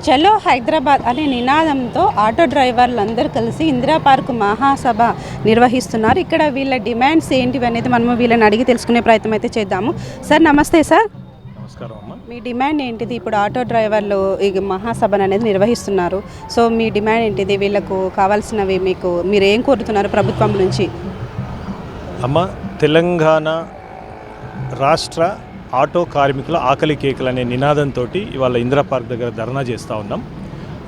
చలో హైదరాబాద్ అనే నినాదంతో ఆటో డ్రైవర్లందరూ కలిసి ఇందిరా పార్క్ మహాసభ నిర్వహిస్తున్నారు. ఇక్కడ వీళ్ళ డిమాండ్స్ ఏంటివి అనేది మనము వీళ్ళని అడిగి తెలుసుకునే ప్రయత్నం అయితే చేద్దాము. సార్ నమస్తే సార్. నమస్కారం అమ్మ. మీ డిమాండ్ ఏంటిది? ఇప్పుడు ఆటో డ్రైవర్లు ఈ మహాసభను అనేది నిర్వహిస్తున్నారు. సో మీ డిమాండ్ ఏంటిది? వీళ్ళకు కావాల్సినవి మీరు ఏం కోరుతున్నారు ప్రభుత్వం నుంచి? అమ్మ, తెలంగాణ రాష్ట్ర ఆటో కార్మికుల ఆకలి కేకలు అనే నినాదంతో ఇవాళ ఇందిరా పార్క్ దగ్గర ధర్నా చేస్తూ ఉన్నాం.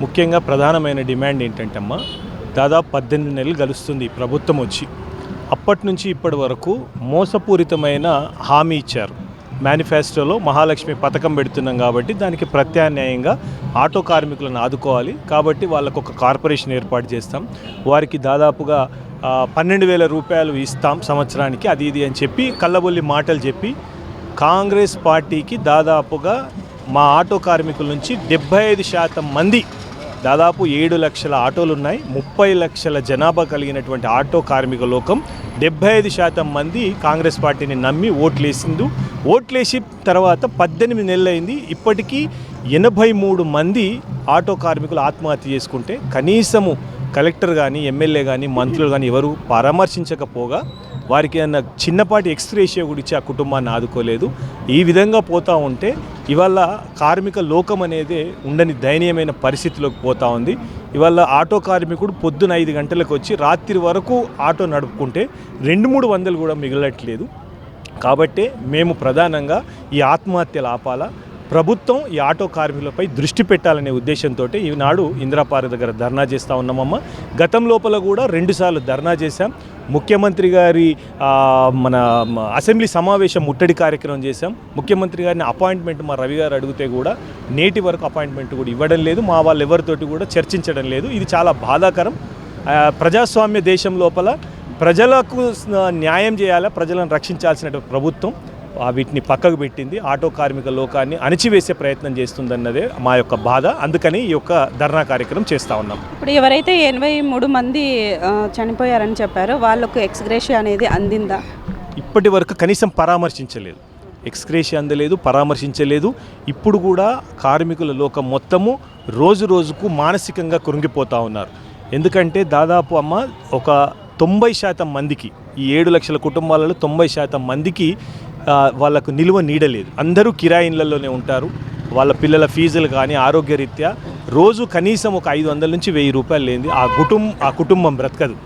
ముఖ్యంగా ప్రధానమైన డిమాండ్ ఏంటంటే అమ్మ, దాదాపు 18 నెలలు గడుస్తుంది ప్రభుత్వం వచ్చి. అప్పటి నుంచి ఇప్పటి వరకు మోసపూరితమైన హామీ ఇచ్చారు. మేనిఫెస్టోలో మహాలక్ష్మి పథకం పెడుతున్నాం కాబట్టి దానికి ప్రత్యామ్నాయంగా ఆటో కార్మికులను ఆదుకోవాలి కాబట్టి వాళ్ళకు ఒక కార్పొరేషన్ ఏర్పాటు చేస్తాం, వారికి దాదాపుగా 12,000 రూపాయలు ఇస్తాం సంవత్సరానికి, అది ఇది అని చెప్పి కళ్ళబొల్లి మాటలు చెప్పి కాంగ్రెస్ పార్టీకి దాదాపుగా మా ఆటో కార్మికుల నుంచి 75% మంది, దాదాపు 7 లక్షల ఆటోలు ఉన్నాయి, 30 లక్షల జనాభా కలిగినటువంటి ఆటో కార్మిక లోకం 75% మంది కాంగ్రెస్ పార్టీని నమ్మి ఓట్లేసి తర్వాత 18 నెలలు అయింది. ఇప్పటికీ 83 మంది ఆటో కార్మికులు ఆత్మహత్య చేసుకుంటే కనీసము కలెక్టర్ కానీ ఎమ్మెల్యే కానీ మంత్రులు కానీ ఎవరు పరామర్శించకపోగా వారికి ఏదన్నా చిన్నపాటి ఎక్స్‌గ్రేషియా కూడా ఇచ్చి ఆ కుటుంబాన్ని ఆదుకోలేదు. ఈ విధంగా పోతూ ఉంటే ఇవాళ కార్మిక లోకం అనేది ఉండని దయనీయమైన పరిస్థితిలోకి పోతూ ఉంది. ఇవాళ ఆటో కార్మికుడు పొద్దున 5 గంటలకు వచ్చి రాత్రి వరకు ఆటో నడుపుకుంటే 200-300 కూడా మిగలట్లేదు. కాబట్టి మేము ప్రధానంగా ఈ ఆత్మహత్యలు ఆపాలా, ప్రభుత్వం ఈ ఆటో కార్మికులపై దృష్టి పెట్టాలనే ఉద్దేశంతో ఈనాడు ఇందిరా పార్క్ దగ్గర ధర్నా చేస్తూ ఉన్నామమ్మ. గతం లోపల కూడా 2 సార్లు ధర్నా చేశాం. ముఖ్యమంత్రి గారి మన అసెంబ్లీ సమావేశం ముట్టడి కార్యక్రమం చేశాం. ముఖ్యమంత్రి గారిని అపాయింట్మెంట్ మా రవి గారు అడిగితే కూడా నేటి వరకు అపాయింట్మెంట్ కూడా ఇవ్వడం లేదు, మా వాళ్ళు ఎవరితోటి కూడా చర్చించడం లేదు. ఇది చాలా బాధాకరం. ప్రజాస్వామ్య దేశం లోపల ప్రజలకు న్యాయం చేయాలా, ప్రజలను రక్షించాల్సిన ప్రభుత్వం వీటిని పక్కకు పెట్టింది, ఆటో కార్మిక లోకాన్ని అణిచివేసే ప్రయత్నం చేస్తుందన్నదే మా యొక్క బాధ. అందుకని ఈ యొక్క ధర్నా కార్యక్రమం చేస్తూ ఉన్నాం. ఇప్పుడు ఎవరైతే 83 మంది చనిపోయారని చెప్పారో వాళ్ళకు ఎక్స్‌గ్రేషియా అనేది అందిందా? ఇప్పటి వరకు కనీసం పరామర్శించలేదు, ఎక్స్‌గ్రేషియా అందలేదు, పరామర్శించలేదు. ఇప్పుడు కూడా కార్మికుల లోకం మొత్తము రోజు రోజుకు మానసికంగా కృంగిపోతూ ఉన్నారు. ఎందుకంటే దాదాపు అమ్మ ఒక 90% మందికి, ఈ 7 లక్షల కుటుంబాలలో 90% మందికి వాళ్ళకు నిలువ నీడలేదు. అందరూ కిరాయి ఇళ్లలోనే ఉంటారు. వాళ్ళ పిల్లల ఫీజులు కానీ ఆరోగ్యరీత్యా రోజు కనీసం ఒక 500 నుంచి 1000 రూపాయలు లేనిది ఆ కుటుంబం బ్రతకదు.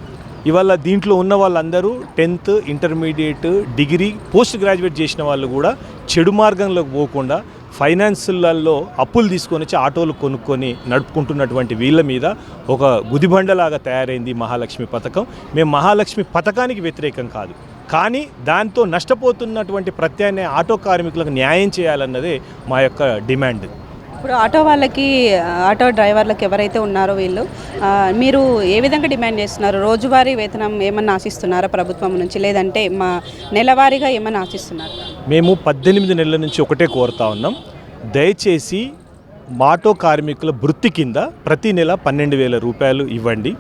ఇవాళ దీంట్లో ఉన్న వాళ్ళందరూ 10th, intermediate, degree, post graduate చేసిన వాళ్ళు కూడా చెడు మార్గంలోకి పోకుండా ఫైనాన్సులలో అప్పులు తీసుకొని వచ్చి ఆటోలు కొనుక్కొని నడుపుకుంటున్నటువంటి వీళ్ళ మీద ఒక గుదిబండలాగా తయారైంది మహాలక్ష్మి పథకం. మేము మహాలక్ష్మి పథకానికి వ్యతిరేకం కాదు, కానీ దాంతో నష్టపోతున్నటువంటి ప్రత్యామ్నాయ ఆటో కార్మికులకు న్యాయం చేయాలన్నదే మా యొక్క డిమాండ్. ఇప్పుడు ఆటో డ్రైవర్లకు ఎవరైతే ఉన్నారో వీళ్ళు మీరు ఏ విధంగా డిమాండ్ చేస్తున్నారు? రోజువారీ వేతనం ఏమన్నా ఆశిస్తున్నారా ప్రభుత్వం నుంచి, లేదంటే మా నెలవారీగా ఏమన్నా ఆశిస్తున్నారు? మేము 18 నెలల నుంచి ఒకటే కోరుతా ఉన్నాం, దయచేసి ఆటో కార్మికుల వృత్తి కింద ప్రతి నెల 12,000 రూపాయలు ఇవ్వండి.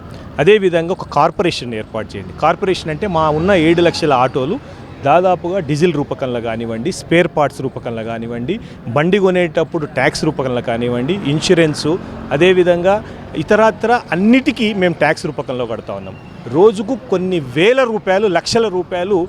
అదేవిధంగా ఒక కార్పొరేషన్ ఏర్పాటు చేయండి. కార్పొరేషన్ అంటే మా ఉన్న 7 లక్షల ఆటోలు దాదాపుగా డీజిల్ రూపకంలో కానివ్వండి, స్పేర్ పార్ట్స్ రూపకంలో కానివ్వండి, బండి కొనేటప్పుడు ట్యాక్స్ రూపకంలో కానివ్వండి, ఇన్సూరెన్సు, అదేవిధంగా ఇతరత్ర అన్నిటికీ మేము ట్యాక్స్ రూపకంలో కడుతూ ఉన్నాం. రోజుకు కొన్ని వేల రూపాయలు, లక్షల రూపాయలు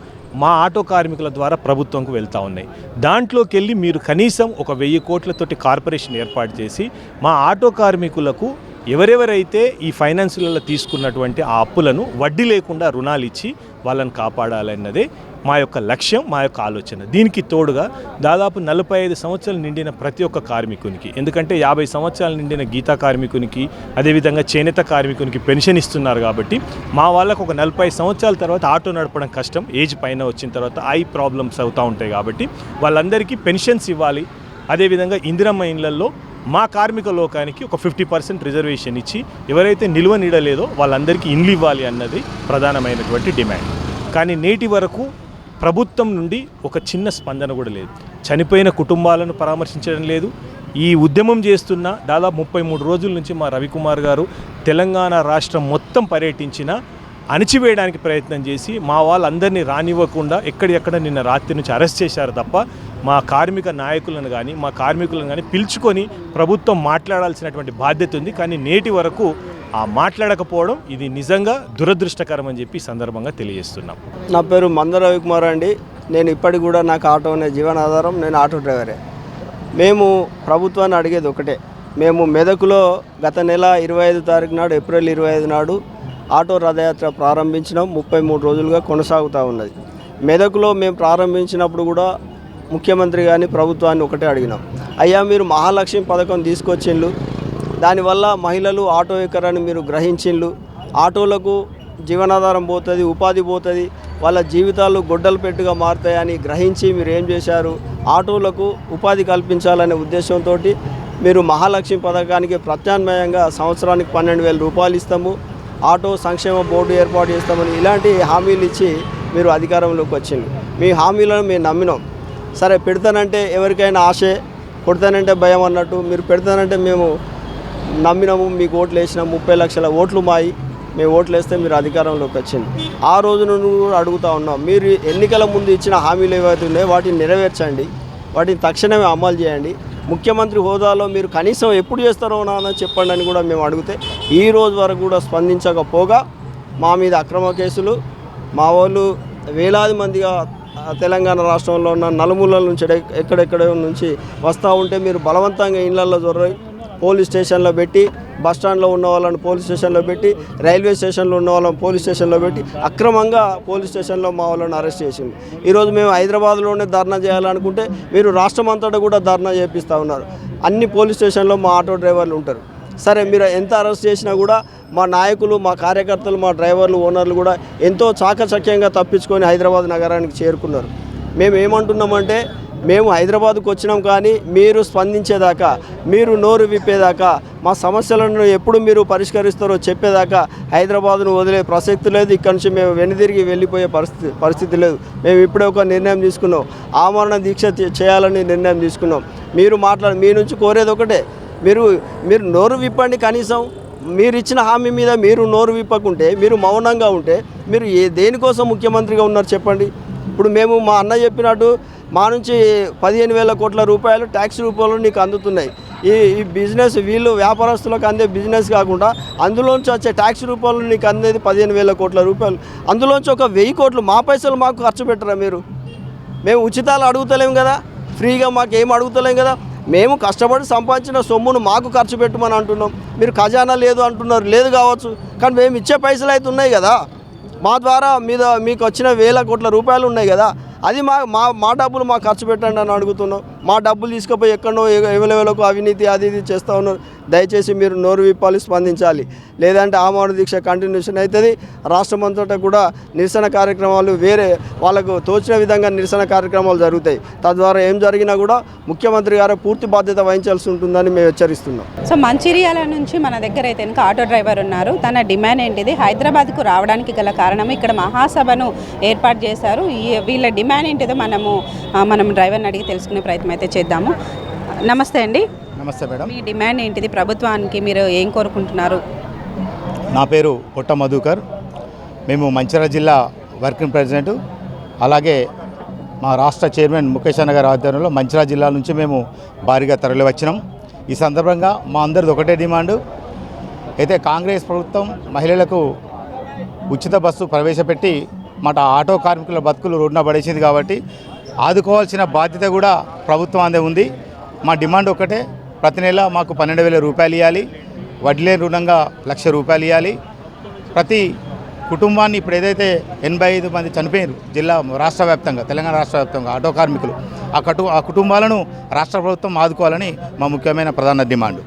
మా ఆటో కార్మికుల ద్వారా ప్రభుత్వంకు వెళ్తూ ఉన్నాయి. దాంట్లోకి వెళ్ళి మీరు కనీసం ఒక 1000 కోట్లతోటి కార్పొరేషన్ ఏర్పాటు చేసి మా ఆటో కార్మికులకు ఎవరెవరైతే ఈ ఫైనాన్సులలో తీసుకున్నటువంటి ఆ అప్పులను వడ్డీ లేకుండా రుణాలు ఇచ్చి వాళ్ళని కాపాడాలన్నదే మా యొక్క లక్ష్యం, మా యొక్క ఆలోచన. దీనికి తోడుగా దాదాపు 45 సంవత్సరాలు నిండిన ప్రతి ఒక్క కార్మికునికి, ఎందుకంటే 50 సంవత్సరాలు నిండిన గీతా కార్మికునికి, అదేవిధంగా చేనేత కార్మికునికి పెన్షన్ ఇస్తున్నారు కాబట్టి మా వాళ్ళకు ఒక 40 సంవత్సరాల తర్వాత ఆటో నడపడం కష్టం, ఏజ్ పైన వచ్చిన తర్వాత ఐ ప్రాబ్లమ్స్ అవుతూ ఉంటాయి కాబట్టి వాళ్ళందరికీ పెన్షన్స్ ఇవ్వాలి. అదేవిధంగా ఇందిరమ్మ ఇళ్లలో మా కార్మిక లోకానికి ఒక 50% రిజర్వేషన్ ఇచ్చి ఎవరైతే నిల్వ నీడలేదో వాళ్ళందరికీ ఇండ్లు ఇవ్వాలి అన్నది ప్రధానమైనటువంటి డిమాండ్. కానీ నేటి వరకు ప్రభుత్వం నుండి ఒక చిన్న స్పందన కూడా లేదు. చనిపోయిన కుటుంబాలను పరామర్శించడం లేదు. ఈ ఉద్యమం చేస్తున్న దాదాపు 33 రోజుల నుంచి మా రవికుమార్ గారు తెలంగాణ రాష్ట్రం మొత్తం పర్యటించిన అణిచివేయడానికి ప్రయత్నం చేసి మా వాళ్ళందరినీ రానివ్వకుండా ఎక్కడెక్కడ నిన్న రాత్రి నుంచి అరెస్ట్ చేశారు తప్ప మా కార్మిక నాయకులను కానీ మా కార్మికులను కానీ పిలుచుకొని ప్రభుత్వం మాట్లాడాల్సినటువంటి బాధ్యత ఉంది. కానీ నేటి వరకు ఆ మాట్లాడకపోవడం ఇది నిజంగా దురదృష్టకరం అని చెప్పి ఈ సందర్భంగా తెలియజేస్తున్నాం. నా పేరు మంద రవికుమార్ అండి. నేను ఇప్పటికి కూడా నాకు ఆటోనే జీవనాధారం. నేను ఆటో డ్రైవరే. మేము ప్రభుత్వాన్ని అడిగేది ఒకటే. మేము మెదకులో గత నెల 25 తారీఖు నాడు, ఏప్రిల్ 25 నాడు ఆటో రథయాత్ర ప్రారంభించినాం. 33 రోజులుగా కొనసాగుతూ ఉన్నది. మెదకులో మేము ప్రారంభించినప్పుడు కూడా ముఖ్యమంత్రి కానీ ప్రభుత్వాన్ని ఒకటే అడిగినాం, అయ్యా మీరు మహాలక్ష్మి పథకం తీసుకొచ్చిండ్రు, దానివల్ల మహిళలు ఆటో ఎక్కరని మీరు గ్రహించిండ్రు, ఆటోలకు జీవనాధారం పోతుంది, ఉపాధి పోతుంది, వాళ్ళ జీవితాలు గొడ్డలు పెట్టుగా మారుతాయని గ్రహించి మీరు ఏం చేశారు, ఆటోలకు ఉపాధి కల్పించాలనే ఉద్దేశంతో మీరు మహాలక్ష్మి పథకానికి ప్రత్యామ్నాయంగా సంవత్సరానికి 12,000 రూపాయలు ఇస్తాము, ఆటో సంక్షేమ బోర్డు ఏర్పాటు చేస్తామని ఇలాంటి హామీలు ఇచ్చి మీరు అధికారంలోకి వచ్చింది. మీ హామీలను మేము నమ్మినాం. సరే పెడతానంటే ఎవరికైనా ఆశే, కొడతానంటే భయం అన్నట్టు మీరు పెడతానంటే మేము నమ్మినాము, మీకు ఓట్లు వేసినాం. 30 లక్షల ఓట్లు మాయి, మేము ఓట్లు వేస్తే మీరు అధికారంలోకి వచ్చింది. ఆ రోజు నుండి కూడా అడుగుతూ ఉన్నాం, మీరు ఎన్నికల ముందు ఇచ్చిన హామీలు ఏవైతే ఉన్నాయో వాటిని నెరవేర్చండి, వాటిని తక్షణమే అమలు చేయండి. ముఖ్యమంత్రి హోదాలో మీరు కనీసం ఎప్పుడు చేస్తారో నాన్న చెప్పండి అని కూడా మేము అడిగితే ఈ రోజు వరకు కూడా స్పందించకపోగా మా మీద అక్రమ కేసులు, మా వాళ్ళు వేలాది మందిగా తెలంగాణ రాష్ట్రంలో ఉన్న నలుమూలల నుంచి ఎక్కడెక్కడ నుంచి వస్తూ ఉంటే మీరు బలవంతంగా ఇళ్లలో జొర్రి పోలీస్ స్టేషన్లో పెట్టి, బస్టాండ్లో ఉన్న వాళ్ళని పోలీస్ స్టేషన్లో పెట్టి, రైల్వే స్టేషన్లో ఉన్న వాళ్ళని పోలీస్ స్టేషన్లో పెట్టి అక్రమంగా పోలీస్ స్టేషన్లో మా వాళ్ళని అరెస్ట్ చేసింది. ఈరోజు మేము హైదరాబాద్లోనే ధర్నా చేయాలనుకుంటే మీరు రాష్ట్రం అంతటా కూడా ధర్నా చేపిస్తూ ఉన్నారు. అన్ని పోలీస్ స్టేషన్లో మా ఆటో డ్రైవర్లు ఉంటారు. సరే మీరు ఎంత అరెస్ట్ చేసినా కూడా మా నాయకులు, మా కార్యకర్తలు, మా డ్రైవర్లు, ఓనర్లు కూడా ఎంతో చాకచక్యంగా తప్పించుకొని హైదరాబాద్ నగరానికి చేరుకున్నారు. మేము ఏమంటున్నామంటే మేము హైదరాబాద్కు వచ్చినాం, కానీ మీరు స్పందించేదాకా, మీరు నోరు విప్పేదాకా, మా సమస్యలను ఎప్పుడు మీరు పరిష్కరిస్తారో చెప్పేదాకా హైదరాబాద్ను వదిలే ప్రసక్తి లేదు. ఇక్కడ నుంచి మేము వెనుదిరిగి వెళ్ళిపోయే పరిస్థితి లేదు. మేము ఇప్పుడే ఒక నిర్ణయం తీసుకున్నాం, ఆమరణ దీక్ష చేయాలని నిర్ణయం తీసుకున్నాం. మీరు మీ నుంచి కోరేది ఒకటే, మీరు నోరు విప్పండి. కనీసం మీరు ఇచ్చిన హామీ మీద మీరు నోరు విప్పకుంటే, మీరు మౌనంగా ఉంటే మీరు దేనికోసం ముఖ్యమంత్రిగా ఉన్నారు చెప్పండి. ఇప్పుడు మేము మా అన్న చెప్పినట్టు మా నుంచి 15,000 కోట్ల రూపాయలు ట్యాక్స్ రూపంలో నీకు అందుతున్నాయి. ఈ బిజినెస్ వీళ్ళు వ్యాపారస్తులకు అందే బిజినెస్ కాకుండా అందులోంచి వచ్చే ట్యాక్స్ రూపంలో నీకు అందేది 15,000 కోట్ల రూపాయలు. అందులోంచి ఒక 1,000 కోట్లు మా పైసలు మాకు ఖర్చు పెట్టరా మీరు? మేము ఉచితాలు అడుగుతలేము కదా, ఫ్రీగా మాకు ఏం అడుగుతలేం కదా. మేము కష్టపడి సంపాదించిన సొమ్మును మాకు ఖర్చు పెట్టమని అంటున్నాం. మీరు ఖజానా లేదు అంటున్నారు. లేదు కావచ్చు, కానీ మేము ఇచ్చే పైసలు అయితే ఉన్నాయి కదా, మా ద్వారా మీకు వచ్చిన 1,000 కోట్ల రూపాయలు ఉన్నాయి కదా, అది మా డబ్బులు మాకు ఖర్చు పెట్టండి అని అడుగుతున్నాం. మా డబ్బులు తీసుకుపోయి ఎక్కడో ఎవరెవరకు అవినీతి అది ఇది చేస్తూ ఉన్నారు. దయచేసి మీరు నోరు విప్పాలి, స్పందించాలి. లేదంటే ఆమరణ దీక్ష కంటిన్యూషన్ అవుతుంది. రాష్ట్రం అంతటా కూడా నిరసన కార్యక్రమాలు, వేరే వాళ్ళకు తోచిన విధంగా నిరసన కార్యక్రమాలు జరుగుతాయి. తద్వారా ఏం జరిగినా కూడా ముఖ్యమంత్రి గారు పూర్తి బాధ్యత వహించాల్సి ఉంటుందని మేము హెచ్చరిస్తున్నాం. సో మంచిర్యాల నుంచి మన దగ్గర అయితే కనుక ఆటో డ్రైవర్ ఉన్నారు. తన డిమాండ్ ఏంటిది, హైదరాబాద్కు రావడానికి గల కారణం, ఇక్కడ మహాసభను ఏర్పాటు చేశారు. వీళ్ళ డిమాండ్ ఏంటిదో మనం డ్రైవర్ని అడిగి తెలుసుకునే ప్రయత్నం అయితే చేద్దాము. నమస్తే అండి. నమస్తే మేడం. మీ డిమాండ్ ఏంటిది, ప్రభుత్వానికి మీరు ఏం కోరుకుంటున్నారు? నా పేరు పొట్ట మధుకర్. మేము మంచిర్యాల జిల్లా వర్కింగ్ ప్రెసిడెంట్, అలాగే మా రాష్ట్ర చైర్మన్ ముఖేష్ అన్న గారి ఆధ్వర్యంలో మంచిర్యాల జిల్లా నుంచి మేము భారీగా తరలి వచ్చినాం. ఈ సందర్భంగా మా అందరిది ఒకటే డిమాండు, అయితే కాంగ్రెస్ ప్రభుత్వం మహిళలకు ఉచిత బస్సు ప్రవేశపెట్టి మాట ఆటో కార్మికుల బతుకులు రోడ్డున పడేసింది కాబట్టి ఆదుకోవాల్సిన బాధ్యత కూడా ప్రభుత్వం అందే ఉంది. మా డిమాండ్ ఒకటే, ప్రతి నెల మాకు 12,000 రూపాయలు ఇవ్వాలి, వడ్డీ లేని రుణంగా 1,00,000 రూపాయలు ఇవ్వాలి. ప్రతి కుటుంబాన్ని ఇప్పుడు ఏదైతే 85 మంది చనిపోయారు రాష్ట్ర వ్యాప్తంగా, తెలంగాణ రాష్ట్ర వ్యాప్తంగా ఆటో కార్మికులు, ఆ కుటుంబాలను రాష్ట్ర ప్రభుత్వం ఆదుకోవాలని మా ముఖ్యమైన ప్రధాన డిమాండ్.